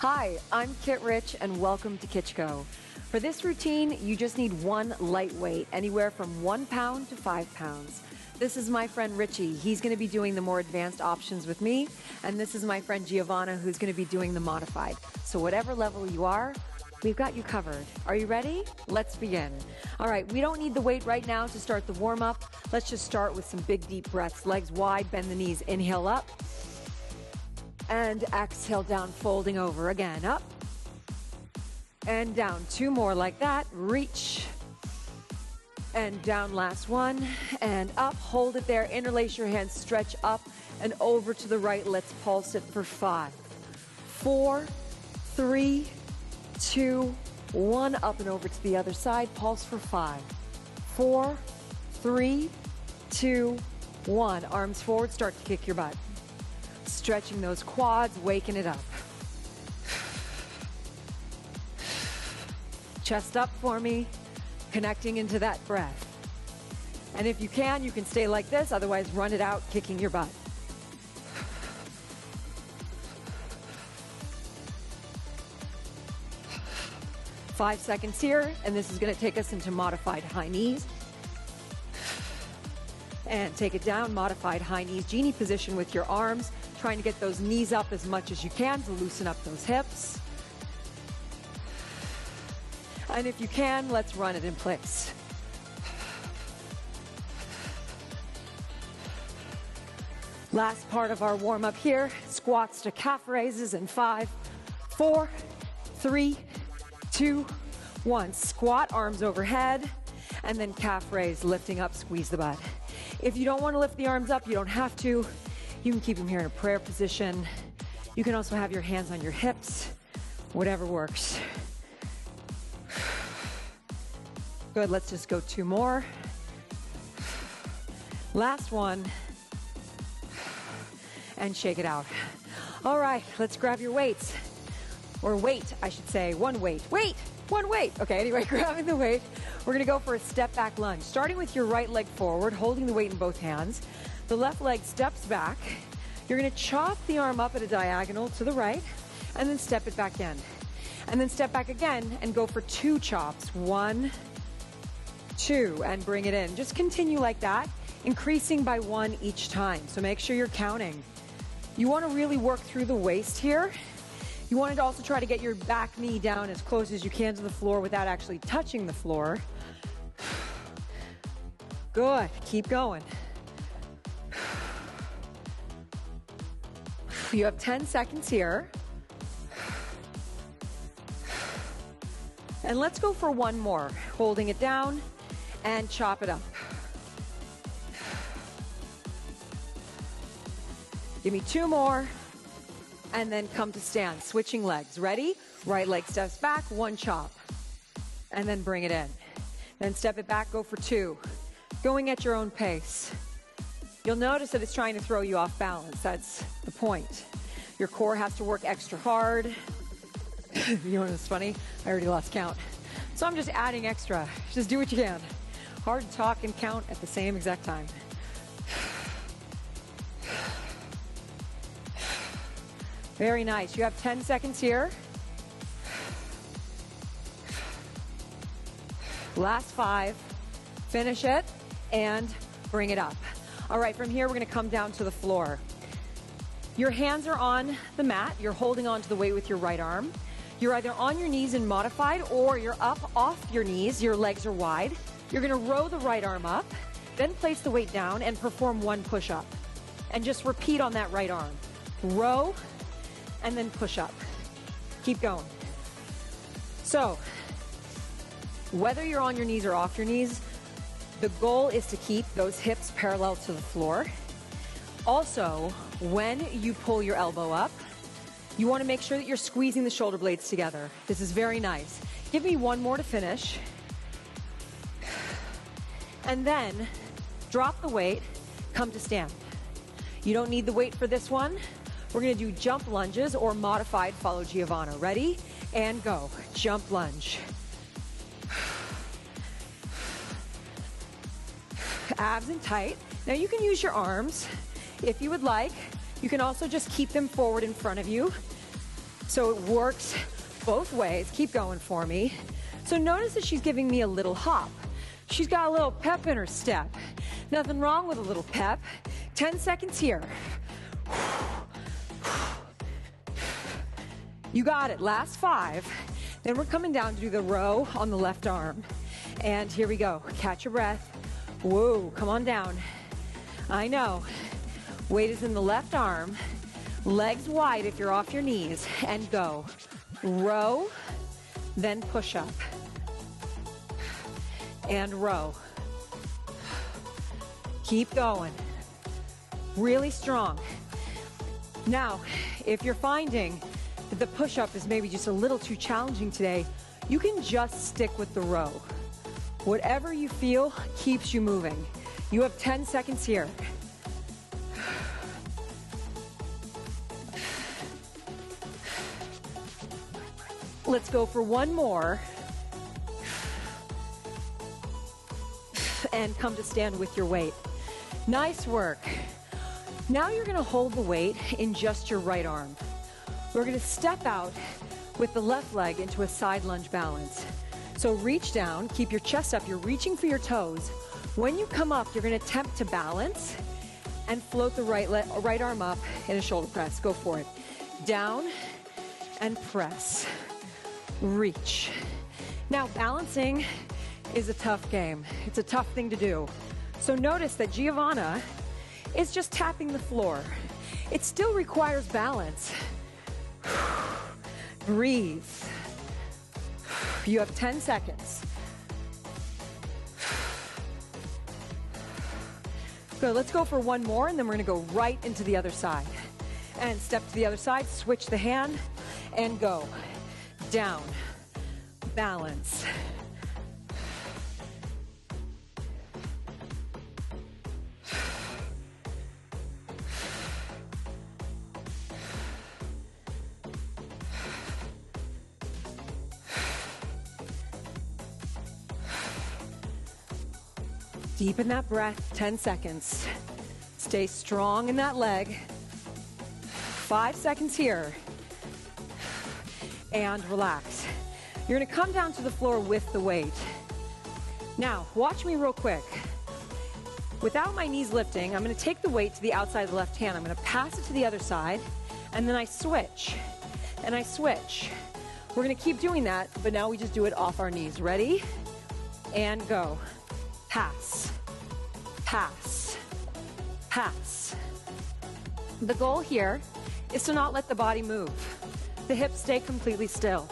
Hi, I'm Kit Rich and welcome to KICHGO. For this routine, you just need one light weight, anywhere from 1 pound to 5 pounds. This is my friend Richie. He's going to be doing the more advanced options with me. And this is my friend Giovanna, who's going to be doing the modified. So whatever level you are, we've got you covered. Are you ready? Let's begin. All right, we don't need the weight right now to start the warm-up. Let's just start with some big deep breaths. Legs wide, bend the knees, inhale up. And exhale down, folding over. Again, up. And down. 2 more like that. Reach. And down, last one. And up, hold it there. Interlace your hands, stretch up and over to the right. Let's pulse it for 5, 4, 3, 2, 1. Up and over to the other side. Pulse for 5, 4, 3, 2, 1. Arms forward, start to kick your butt. Stretching those quads, waking it up. Chest up for me, connecting into that breath. And if you can stay like this, otherwise run it out, kicking your butt. Five seconds here, and this is going to take us into modified high knees. And take it down, modified high knees, genie position with your arms, trying to get those knees up as much as you can to loosen up those hips. And if you can, let's run it in place. Last part of our warm-up here, squats to calf raises in 5, 4, 3, 2, 1. Squat, arms overhead, and then calf raise, lifting up, squeeze the butt. If you don't want to lift the arms up, you don't have to. You can keep them here in a prayer position. You can also have your hands on your hips, whatever works. Good, let's just go 2 more. Last one. And shake it out. All right, let's grab your weights. Or weight, I should say. One weight. One weight. Okay, anyway, grabbing the weight. We're gonna go for a step back lunge. Starting with your right leg forward, holding the weight in both hands. The left leg steps back. You're gonna chop the arm up at a diagonal to the right, and then step it back in. And then step back again and go for 2 chops. 1, 2, and bring it in. Just continue like that, increasing by 1 each time. So make sure you're counting. You wanna really work through the waist here. You want to also try to get your back knee down as close as you can to the floor without actually touching the floor. Good, keep going. You have 10 seconds here. And let's go for 1 more. Holding it down and chop it up. Give me 2 more. And then come to stand, switching legs. Ready? Right leg steps back, 1 chop. And then bring it in. Then step it back, go for 2. Going at your own pace. You'll notice that it's trying to throw you off balance. That's the point. Your core has to work extra hard. You know what's funny? I already lost count. So I'm just adding extra. Just do what you can. Hard to talk and count at the same exact time. Very nice. You have 10 seconds here. Last 5. Finish it and bring it up. All right, from here we're going to come down to the floor. Your hands are on the mat. You're holding on to the weight with your right arm. You're either on your knees in modified or you're up off your knees. Your legs are wide. You're going to row the right arm up, then place the weight down and perform 1 push-up. And just repeat on that right arm. Row, and then push up. Keep going. So, whether you're on your knees or off your knees, the goal is to keep those hips parallel to the floor. Also, when you pull your elbow up, you want to make sure that you're squeezing the shoulder blades together. This is very nice. Give me 1 more to finish. And then drop the weight, come to stand. You don't need the weight for this one. We're going to do jump lunges or modified, follow Giovanna. Ready? And go. Jump lunge. Abs in tight. Now you can use your arms if you would like. You can also just keep them forward in front of you. So it works both ways. Keep going for me. So notice that she's giving me a little hop. She's got a little pep in her step. Nothing wrong with a little pep. 10 seconds here. You got it. Last 5. Then we're coming down to do the row on the left arm. And here we go. Catch your breath. Whoa, come on down. I know. Weight is in the left arm. Legs wide if you're off your knees. And go. Row, then push up. And row. Keep going. Really strong. Now, if you're finding that the push-up is maybe just a little too challenging today, you can just stick with the row. Whatever you feel keeps you moving. You have 10 seconds here. Let's go for one more. And come to stand with your weight. Nice work. Now you're going to hold the weight in just your right arm. We're going to step out with the left leg into a side lunge balance. So reach down, keep your chest up, you're reaching for your toes. When you come up, you're going to attempt to balance and float the right arm up in a shoulder press. Go for it. Down and press. Reach. Now balancing is a tough game. It's a tough thing to do. So notice that Giovanna is just tapping the floor. It still requires balance. Breathe. You have 10 seconds. Good, let's go for one more and then we're gonna go right into the other side. And step to the other side, switch the hand and go. Down, balance. Deepen that breath, 10 seconds. Stay strong in that leg. 5 seconds here. And relax. You're gonna come down to the floor with the weight. Now, watch me real quick. Without my knees lifting, I'm gonna take the weight to the outside of the left hand. I'm gonna pass it to the other side, and then I switch. And I switch. We're gonna keep doing that, but now we just do it off our knees. Ready? And go. Pass, pass, pass. The goal here is to not let the body move. The hips stay completely still.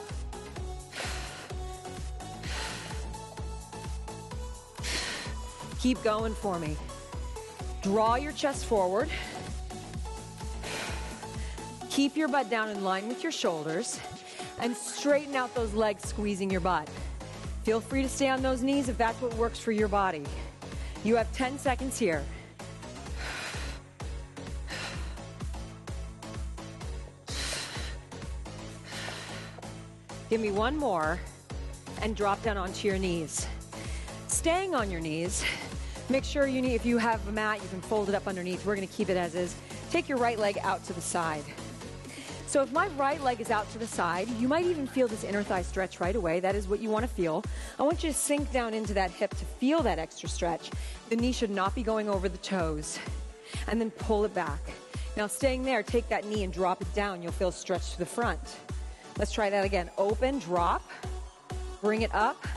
Keep going for me. Draw your chest forward. Keep your butt down in line with your shoulders and straighten out those legs squeezing your butt. Feel free to stay on those knees if that's what works for your body. You have 10 seconds here. Give me one more and drop down onto your knees. Staying on your knees, make sure if you have a mat, you can fold it up underneath. We're gonna keep it as is. Take your right leg out to the side. So if my right leg is out to the side, you might even feel this inner thigh stretch right away. That is what you want to feel. I want you to sink down into that hip to feel that extra stretch. The knee should not be going over the toes. And then pull it back. Now staying there, take that knee and drop it down. You'll feel stretch to the front. Let's try that again. Open, drop, bring it up,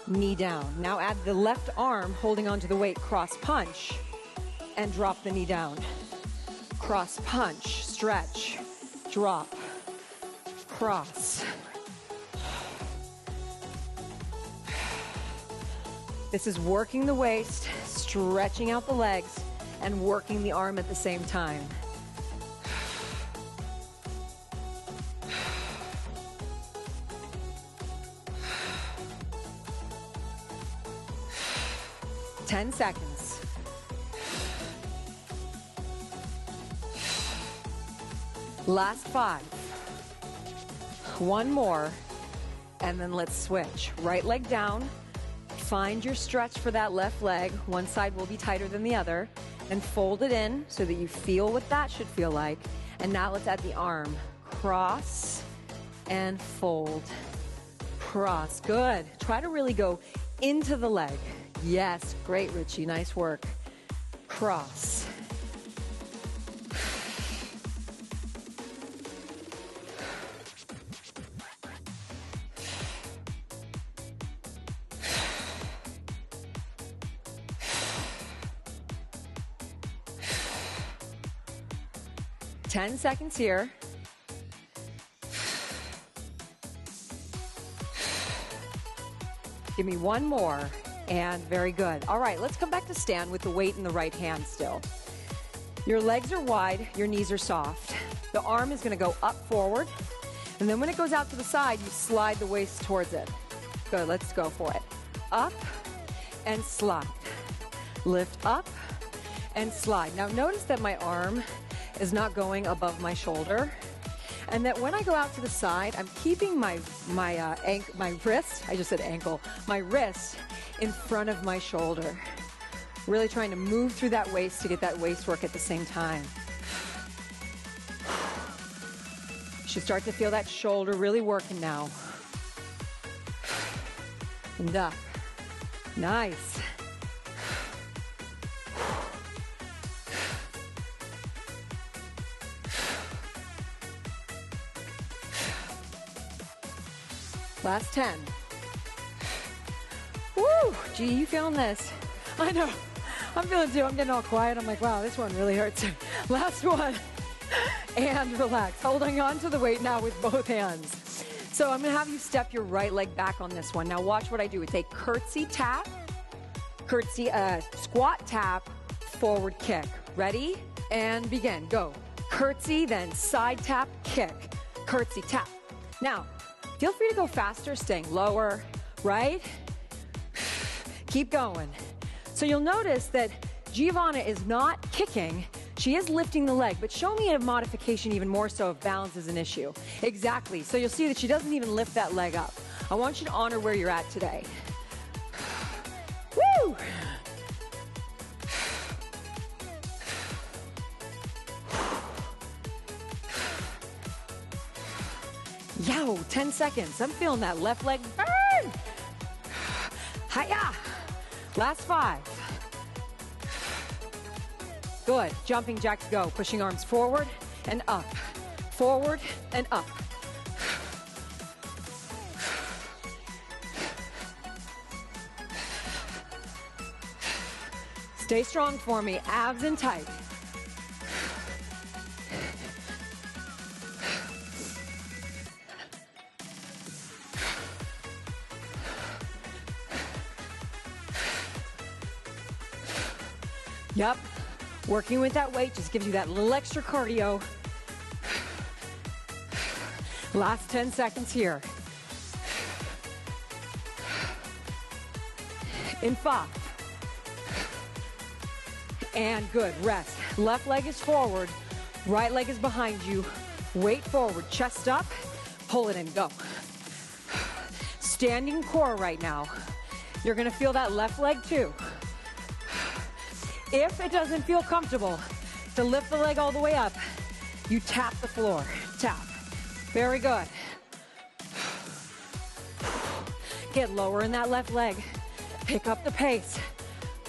knee down. Now add the left arm holding onto the weight, cross punch, and drop the knee down. Cross punch, stretch. Drop, cross. This is working the waist, stretching out the legs, and working the arm at the same time. Ten seconds. Last 5. One more, and then let's switch. Right leg down. Find your stretch for that left leg. One side will be tighter than the other. And fold it in so that you feel what that should feel like. And now let's add the arm. cross and fold. Cross, good. Try to really go into the leg. Yes, great, Richie, nice work. Cross. Ten seconds here. Give me one more, and very good. All right, let's come back to stand with the weight in the right hand still. Your legs are wide, your knees are soft. The arm is gonna go up forward, and then when it goes out to the side, you slide the waist towards it. Good, let's go for it. Up and slide. Lift up and slide. Now notice that my arm is not going above my shoulder, and that when I go out to the side, I'm keeping my wrist, I just said ankle, my wrist in front of my shoulder. Really trying to move through that waist to get that waist work at the same time. You should start to feel that shoulder really working now. And up. Nice. Last 10. Woo! Gee, you feeling this? I know. I'm feeling it too. I'm getting all quiet. I'm like, wow, this one really hurts. Last one. And relax. Holding on to the weight now with both hands. So I'm going to have you step your right leg back on this one. Now watch what I do. It's a curtsy tap, squat tap, forward kick. Ready? And begin. Go. Curtsy, then side tap, kick. Curtsy, tap. Now, feel free to go faster, staying lower, right? Keep going. So you'll notice that Giovanna is not kicking, she is lifting the leg, but show me a modification even more so if balance is an issue. Exactly, so you'll see that she doesn't even lift that leg up. I want you to honor where you're at today. Woo! Yo, 10 seconds. I'm feeling that left leg burn. Hiya. Last 5. Good. Jumping jacks go. Pushing arms forward and up. Forward and up. Stay strong for me. Abs in tight. Yep, working with that weight just gives you that little extra cardio. Last 10 seconds here. In 5. And good, rest. Left leg is forward, right leg is behind you. Weight forward, chest up, pull it in, go. Standing core right now. You're gonna feel that left leg too. If it doesn't feel comfortable to lift the leg all the way up, you tap the floor. Tap. Very good. Get lower in that left leg. Pick up the pace.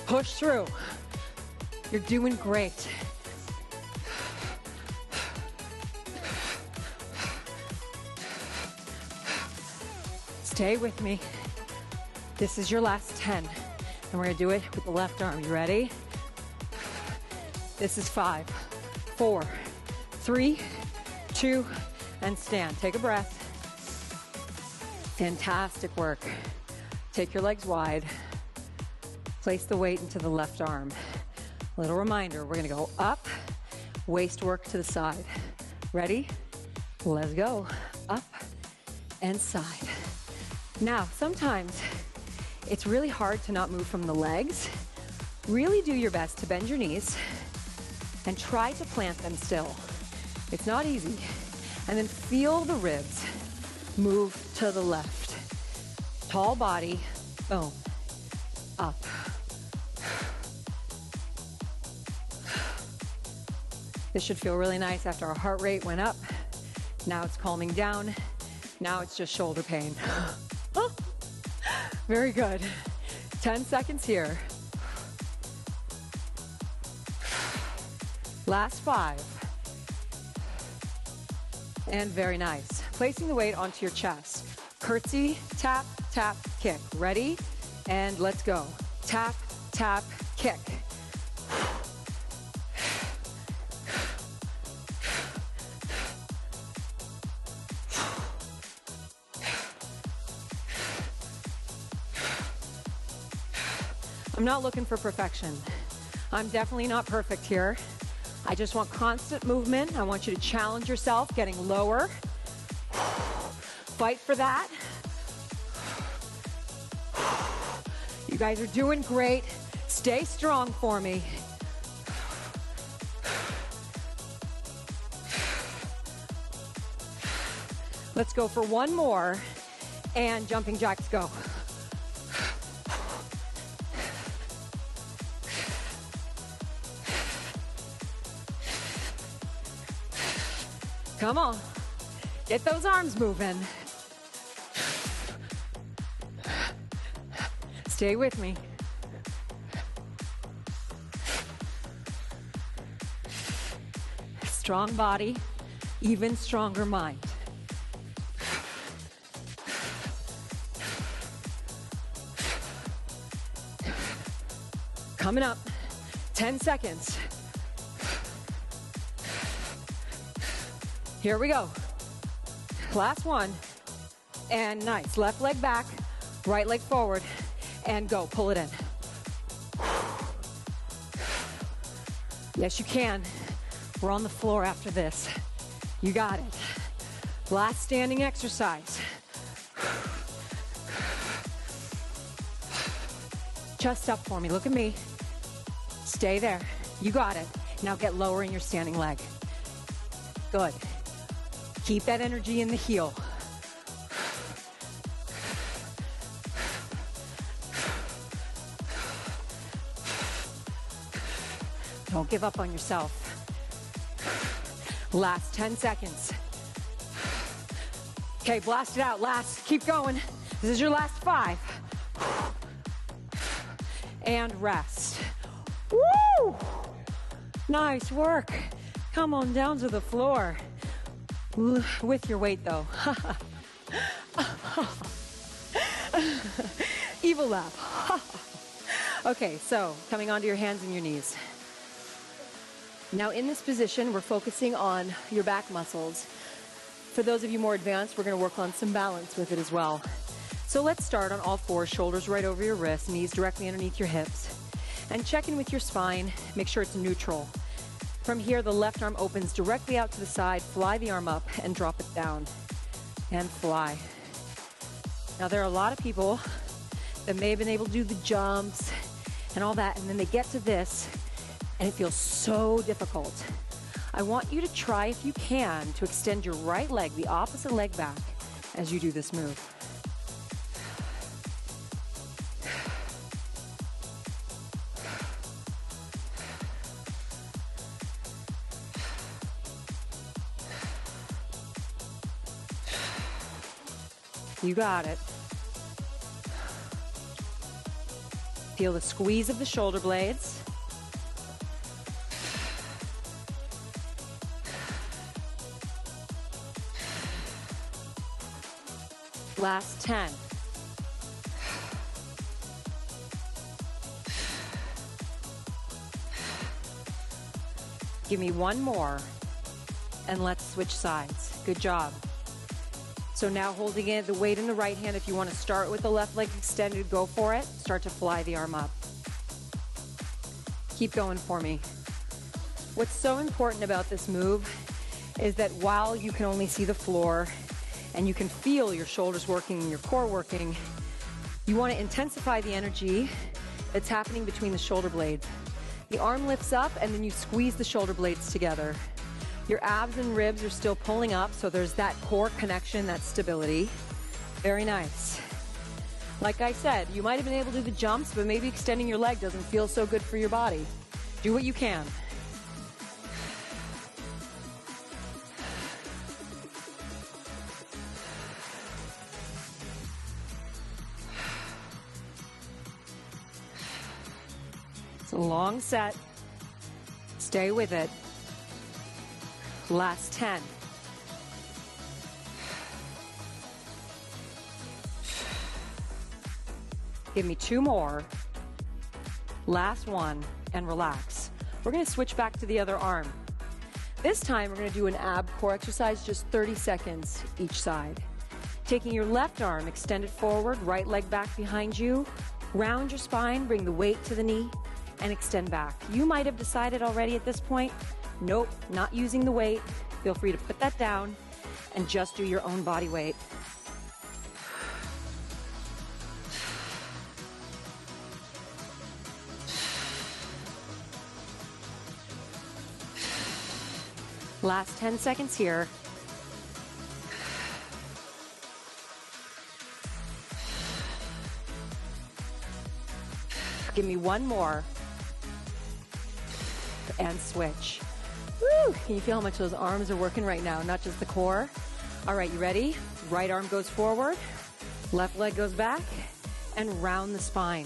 Push through. You're doing great. Stay with me. This is your last 10. And we're gonna do it with the left arm. You ready? This is 5, 4, 3, 2, and stand. Take a breath. Fantastic work. Take your legs wide. Place the weight into the left arm. Little reminder, we're gonna go up, waist work to the side. Ready? Let's go. Up and side. Now, sometimes it's really hard to not move from the legs. Really do your best to bend your knees and try to plant them still. It's not easy. And then feel the ribs move to the left. Tall body, boom, up. This should feel really nice after our heart rate went up. Now it's calming down. Now it's just shoulder pain. Very good. 10 seconds here. Last 5. And very nice. Placing the weight onto your chest. Curtsy, tap, tap, kick. Ready? And let's go. Tap, tap, kick. I'm not looking for perfection. I'm definitely not perfect here. I just want constant movement. I want you to challenge yourself, getting lower. Fight for that. You guys are doing great. Stay strong for me. Let's go for one more. And jumping jacks, go. Come on, get those arms moving. Stay with me. Strong body, even stronger mind. Coming up, 10 seconds. Here we go. Last one. And nice. Left leg back, right leg forward, and go. Pull it in. Yes, you can. We're on the floor after this. You got it. Last standing exercise. Chest up for me. Look at me. Stay there. You got it. Now get lower in your standing leg. Good. Keep that energy in the heel. Don't give up on yourself. Last 10 seconds. Okay, blast it out. Last, keep going. This is your last 5. And rest. Woo! Nice work. Come on down to the floor. With your weight, though. Evil laugh. Okay, so coming onto your hands and your knees. Now in this position, we're focusing on your back muscles. For those of you more advanced, we're going to work on some balance with it as well. So let's start on all 4, shoulders right over your wrists, knees directly underneath your hips. And check in with your spine, make sure it's neutral. From here, the left arm opens directly out to the side, fly the arm up and drop it down. And fly. Now there are a lot of people that may have been able to do the jumps and all that, and then they get to this, and it feels so difficult. I want you to try, if you can, to extend your right leg, the opposite leg back, as you do this move. You got it. Feel the squeeze of the shoulder blades. Last 10. Give me one more, and let's switch sides. Good job. So now holding in the weight in the right hand, if you want to start with the left leg extended, go for it. Start to fly the arm up. Keep going for me. What's so important about this move is that while you can only see the floor and you can feel your shoulders working and your core working, you want to intensify the energy that's happening between the shoulder blades. The arm lifts up and then you squeeze the shoulder blades together. Your abs and ribs are still pulling up, so there's that core connection, that stability. Very nice. Like I said, you might have been able to do the jumps, but maybe extending your leg doesn't feel so good for your body. Do what you can. It's a long set. Stay with it. Last 10. Give me 2 more. Last one, and relax. We're going to switch back to the other arm. This time, we're going to do an ab core exercise, just 30 seconds each side. Taking your left arm, extend it forward, right leg back behind you, round your spine, bring the weight to the knee, and extend back. You might have decided already at this point, nope, not using the weight. Feel free to put that down and just do your own body weight. Last 10 seconds here. Give me 1 more. And switch. Woo! Can you feel how much those arms are working right now, not just the core? All right, you ready? Right arm goes forward, left leg goes back, and round the spine.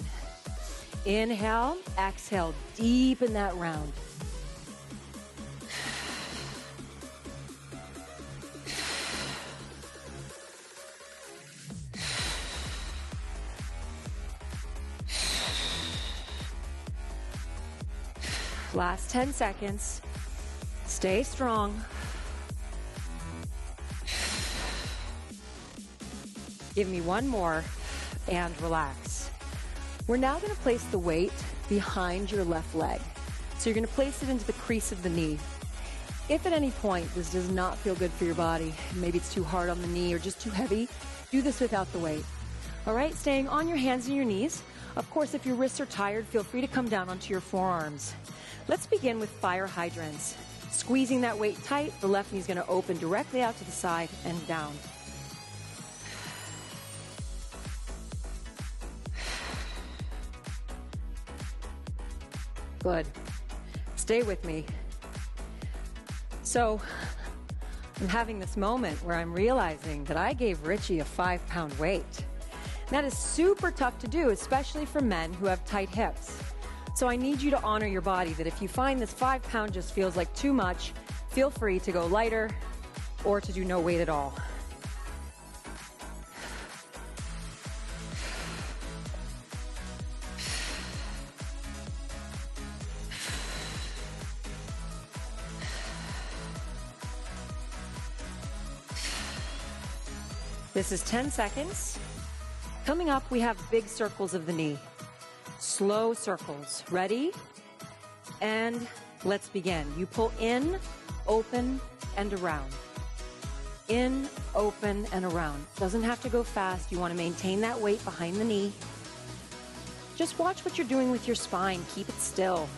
Inhale, exhale, deepen that round. Last 10 seconds. Stay strong. Give me 1 more and relax. We're now going to place the weight behind your left leg. So you're going to place it into the crease of the knee. If at any point this does not feel good for your body, maybe it's too hard on the knee or just too heavy, do this without the weight. All right, staying on your hands and your knees. Of course, if your wrists are tired, feel free to come down onto your forearms. Let's begin with fire hydrants. Squeezing that weight tight, the left knee is going to open directly out to the side and down. Good. Stay with me. So, I'm having this moment where I'm realizing that I gave Richie a 5-pound weight. That is super tough to do, especially for men who have tight hips. So I need you to honor your body, that if you find this 5-pound just feels like too much, feel free to go lighter or to do no weight at all. This is 10 seconds. Coming up, we have big circles of the knee. Slow circles. Ready? And let's begin. You pull in, open, and around. In, open, and around. Doesn't have to go fast. You want to maintain that weight behind the knee. Just watch what you're doing with your spine. Keep it still.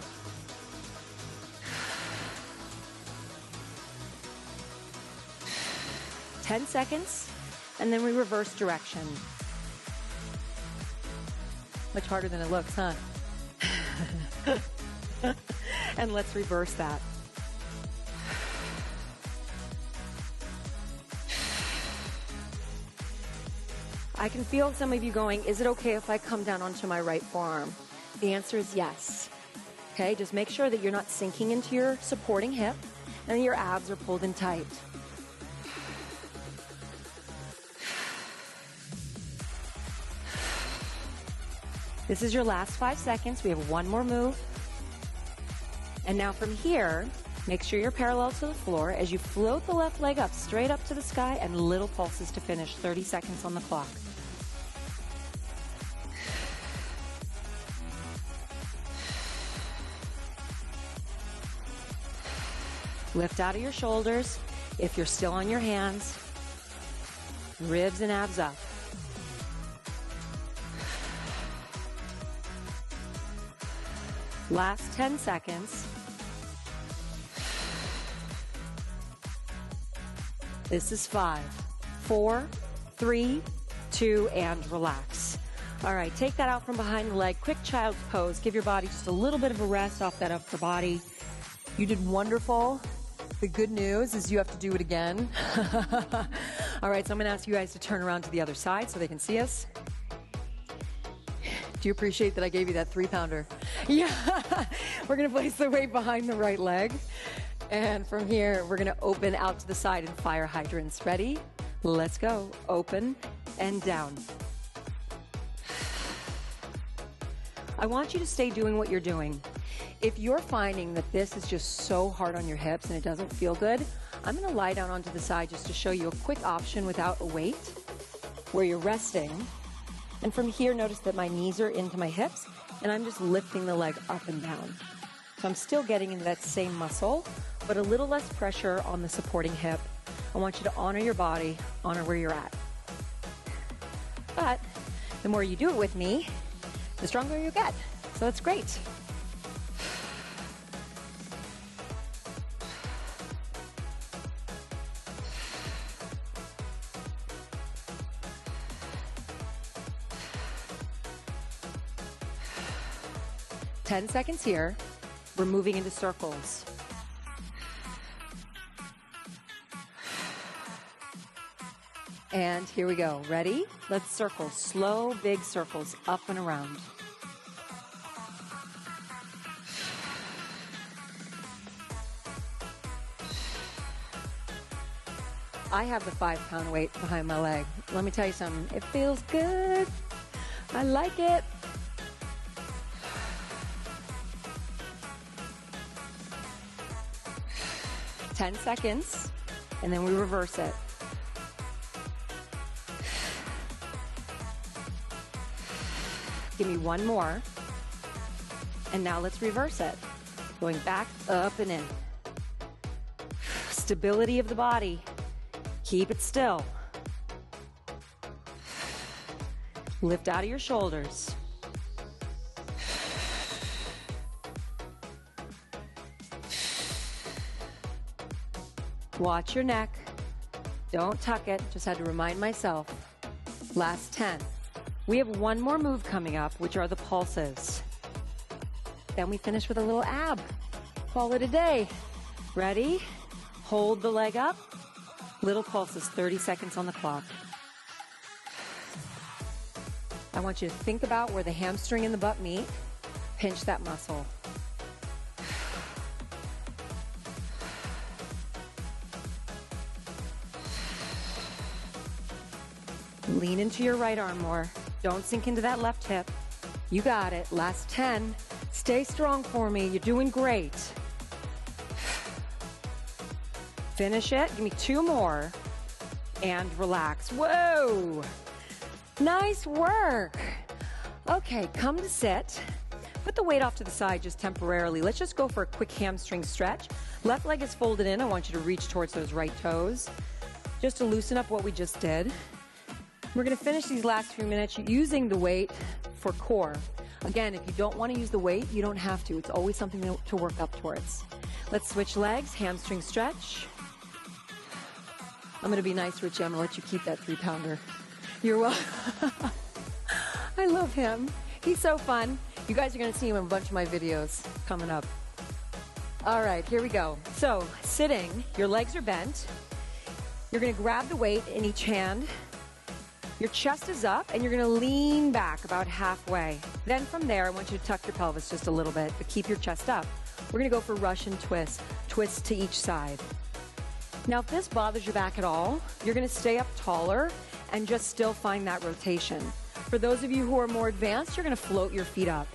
Ten seconds, and then we reverse direction. Much harder than it looks, huh? And let's reverse that. I can feel some of you going, is it okay if I come down onto my right forearm? The answer is yes. Okay, just make sure that you're not sinking into your supporting hip and your abs are pulled in tight. This is your last 5 seconds. We have 1 more move. And now from here, make sure you're parallel to the floor as you float the left leg up, straight up to the sky, and little pulses to finish. 30 seconds on the clock. Lift out of your shoulders. If you're still on your hands, ribs and abs up. Last 10 seconds. This is 5, 4, 3, 2, and relax. All right, take that out from behind the leg. Quick child's pose. Give your body just a little bit of a rest off that upper body. You did wonderful. The good news is you have to do it again. All right, so I'm going to ask you guys to turn around to the other side so they can see us. Do you appreciate that I gave you that 3-pounder? Yeah. We're going to place the weight behind the right leg. And from here, we're going to open out to the side and fire hydrants. Ready? Let's go. Open and down. I want you to stay doing what you're doing. If you're finding that this is just so hard on your hips and it doesn't feel good, I'm going to lie down onto the side just to show you a quick option without a weight, where you're resting. And from here, notice that my knees are into my hips, and I'm just lifting the leg up and down. So I'm still getting into that same muscle, but a little less pressure on the supporting hip. I want you to honor your body, honor where you're at. But the more you do it with me, the stronger you get. So that's great. Ten seconds here. We're moving into circles. And here we go. Ready? Let's circle. Slow, big circles up and around. I have the 5-pound weight behind my leg. Let me tell you something. It feels good. I like it. Ten seconds, and then we reverse it. Give me one more. And now let's reverse it. Going back, up, and in. Stability of the body. Keep it still. Lift out of your shoulders. Watch your neck. Don't tuck it. Just had to remind myself. Last 10. We have one more move coming up, which are the pulses. Then we finish with a little ab. Call it a day. Ready? Hold the leg up. Little pulses, 30 seconds on the clock. I want you to think about where the hamstring and the butt meet. Pinch that muscle. Lean into your right arm more. Don't sink into that left hip. You got it. Last 10. Stay strong for me. You're doing great. Finish it. Give me 2 more. And relax. Whoa! Nice work. Okay, come to sit. Put the weight off to the side just temporarily. Let's just go for a quick hamstring stretch. Left leg is folded in. I want you to reach towards those right toes just to loosen up what we just did. We're going to finish these last few minutes using the weight for core. Again, if you don't want to use the weight, you don't have to. It's always something to work up towards. Let's switch legs, hamstring stretch. I'm going to be nice, Richie. I'm going to let you keep that 3-pounder. You're welcome. I love him. He's so fun. You guys are going to see him in a bunch of my videos coming up. All right, here we go. So, sitting, your legs are bent. You're going to grab the weight in each hand. Your chest is up, and you're going to lean back about halfway. Then from there, I want you to tuck your pelvis just a little bit, but keep your chest up. We're going to go for Russian twist. Twist to each side. Now, if this bothers your back at all, you're going to stay up taller and just still find that rotation. For those of you who are more advanced, you're going to float your feet up.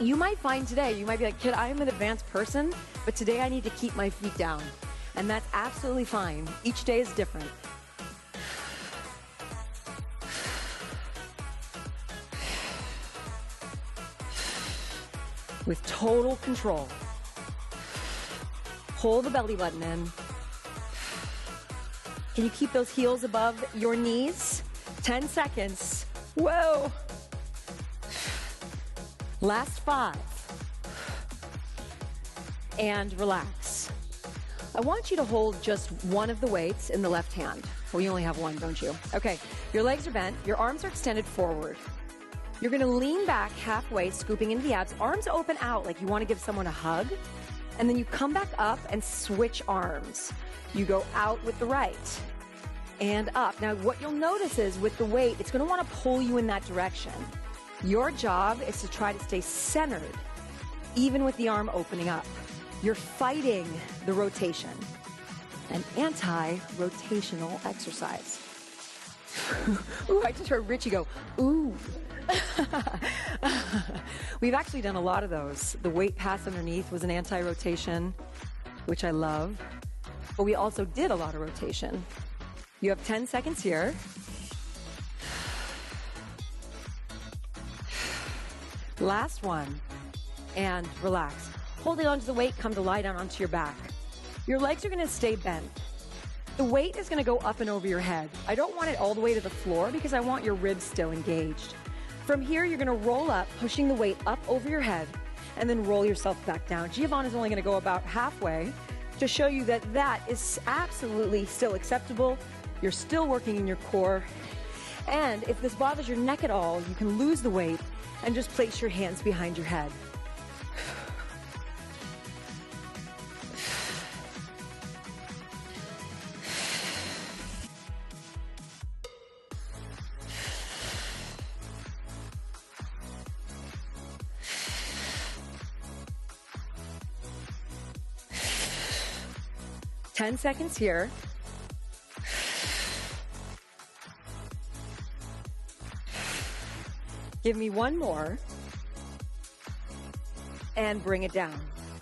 You might find today, you might be like, kid, I am an advanced person, but today I need to keep my feet down. And that's absolutely fine. Each day is different. With total control. Hold the belly button in. Can you keep those heels above your knees? 10 seconds. Whoa. Last 5. And relax. I want you to hold just one of the weights in the left hand. Well, you only have one, don't you? Okay, your legs are bent, your arms are extended forward. You're going to lean back halfway, scooping into the abs. Arms open out like you want to give someone a hug. And then you come back up and switch arms. You go out with the right. and up. Now, what you'll notice is with the weight, it's going to want to pull you in that direction. Your job is to try to stay centered, even with the arm opening up. You're fighting the rotation. An anti-rotational exercise. Ooh, I just heard Richie go, ooh. We've actually done a lot of those. The weight pass underneath was an anti-rotation, which I love. But we also did a lot of rotation. You have 10 seconds here. Last one. And relax. Holding onto the weight, come to lie down onto your back. Your legs are going to stay bent. The weight is going to go up and over your head. I don't want it all the way to the floor because I want your ribs still engaged. From here, you're going to roll up, pushing the weight up over your head, and then roll yourself back down. Giovanna's only going to go about halfway to show you that that is absolutely still acceptable. You're still working in your core. And if this bothers your neck at all, you can lose the weight and just place your hands behind your head. 10 seconds here. Give me one more. And bring it down.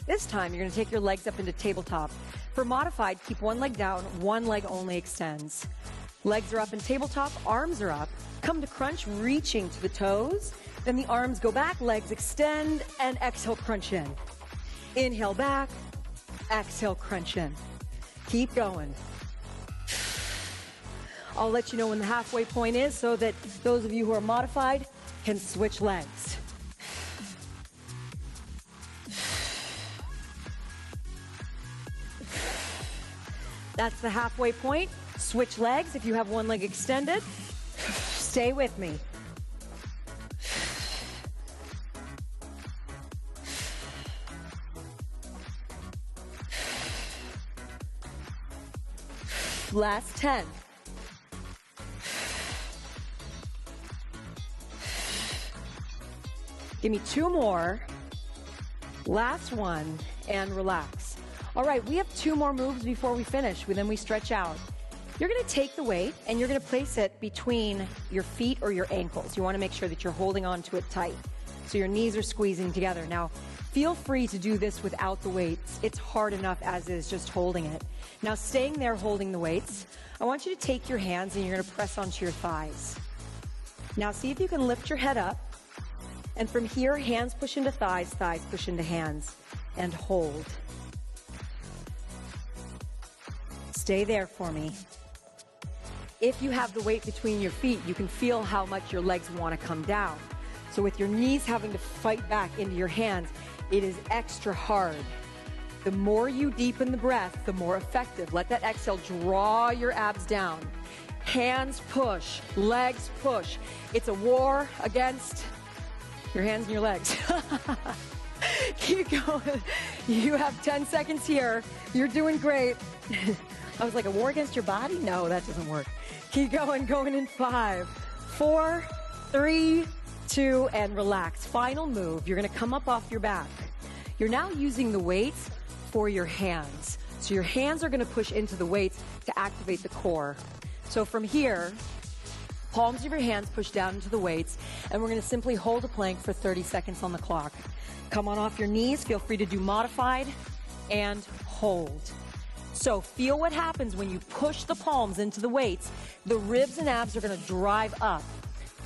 This time, you're going to take your legs up into tabletop. For modified, keep one leg down, one leg only extends. Legs are up in tabletop, arms are up. Come to crunch, reaching to the toes. Then the arms go back, legs extend, and exhale, crunch in. Inhale back, exhale, crunch in. Keep going. I'll let you know when the halfway point is so that those of you who are modified can switch legs. That's the halfway point. Switch legs if you have one leg extended. Stay with me. Last 10. Give me two more. Last one, and relax. All right, we have two more moves before we finish, then we stretch out. You're gonna take the weight and you're gonna place it between your feet or your ankles. You wanna make sure that you're holding on to it tight. So your knees are squeezing together. Now, feel free to do this without the weights. It's hard enough as is just holding it. Now, staying there holding the weights, I want you to take your hands and you're gonna press onto your thighs. Now, see if you can lift your head up. And from here, hands push into thighs, thighs push into hands, and hold. Stay there for me. If you have the weight between your feet, you can feel how much your legs want to come down. So with your knees having to fight back into your hands, it is extra hard. The more you deepen the breath, the more effective. Let that exhale draw your abs down. Hands push, legs push. It's a war against your hands and your legs. Keep going. You have 10 seconds here. You're doing great. I was like, a war against your body? No, that doesn't work. Keep going, going in 5, 4, 3, 2, and relax. Final move. You're going to come up off your back. You're now using the weights for your hands. So your hands are going to push into the weights to activate the core. So from here, palms of your hands push down into the weights, and we're going to simply hold a plank for 30 seconds on the clock. Come on off your knees. Feel free to do modified and hold. So feel what happens when you push the palms into the weights. The ribs and abs are going to drive up.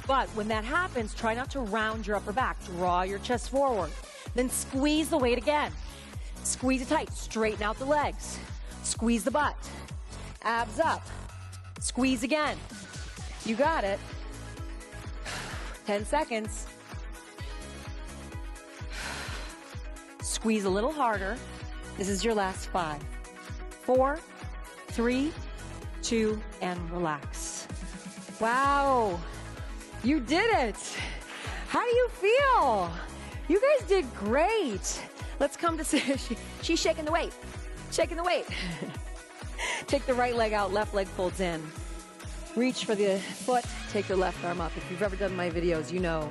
But when that happens, try not to round your upper back. Draw your chest forward. Then squeeze the weight again. Squeeze it tight. Straighten out the legs. Squeeze the butt. Abs up. Squeeze again. You got it. 10 seconds. Squeeze a little harder. This is your last 5. 4, 3, 2, and relax. Wow, you did it. How do you feel? You guys did great. Let's come to, she's shaking the weight, shaking the weight. Take the right leg out, left leg folds in. Reach for the foot, take your left arm up. If you've ever done my videos, you know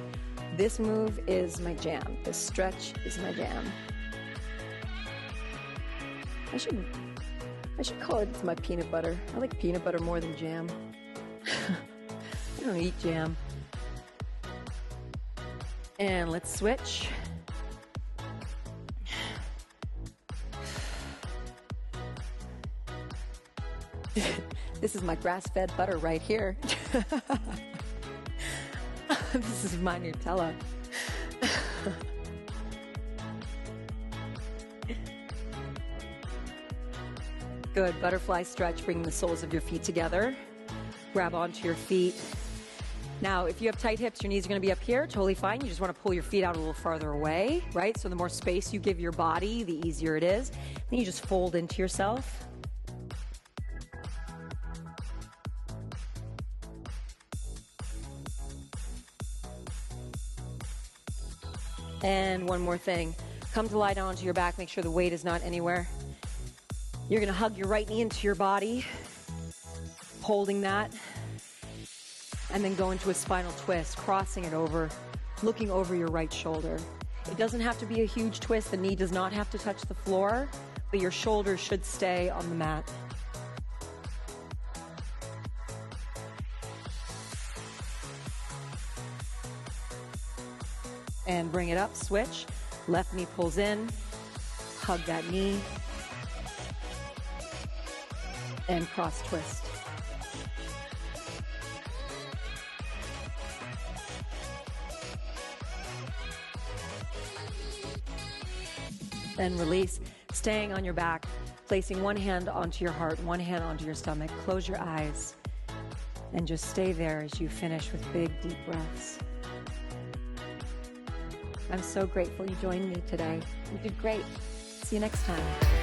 this move is my jam. This stretch is my jam. I should call it my peanut butter. I like peanut butter more than jam. I don't eat jam. And let's switch. This is my grass-fed butter right here. This is my Nutella. Good, butterfly stretch, bringing the soles of your feet together. Grab onto your feet. Now, if you have tight hips, your knees are gonna be up here, totally fine. You just wanna pull your feet out a little farther away, right? So the more space you give your body, the easier it is. Then you just fold into yourself. And one more thing, come to lie down onto your back, make sure the weight is not anywhere. You're gonna hug your right knee into your body, holding that, and then go into a spinal twist, crossing it over, looking over your right shoulder. It doesn't have to be a huge twist, the knee does not have to touch the floor, but your shoulders should stay on the mat. And bring it up, switch. Left knee pulls in, hug that knee, and cross twist. Then release, staying on your back, placing one hand onto your heart, one hand onto your stomach. Close your eyes, and just stay there as you finish with big, deep breaths. I'm so grateful you joined me today. You did great. See you next time.